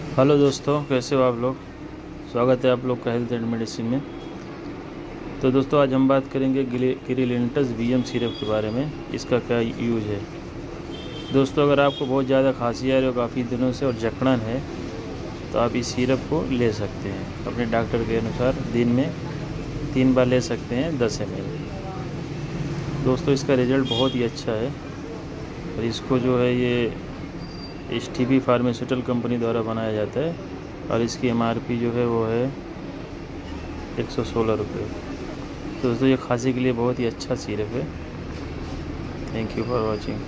Hello दोस्तों, कैसे हो आप लोग। स्वागत है आप लोग का हेल्थ एंड मेडिसिन में। तो दोस्तों, आज हम बात करेंगे गिरिलिंटस वीएम सिरप के बारे में। इसका क्या यूज़ है। दोस्तों, अगर आपको बहुत ज़्यादा खांसी आ रही हो काफ़ी दिनों से और जकड़न है तो आप इस सिरप को ले सकते हैं। अपने डॉक्टर के अनुसार दिन में 3 बार ले सकते हैं 10 ml। दोस्तों, इसका रिज़ल्ट बहुत ही अच्छा है और इसको जो है ये STB फार्मास्यूटिकल कंपनी द्वारा बनाया जाता है और इसकी MRP जो है वो है 116 रुपये। तो दोस्तों, ये खांसी के लिए बहुत ही अच्छा सिरप है। Thank you for watching.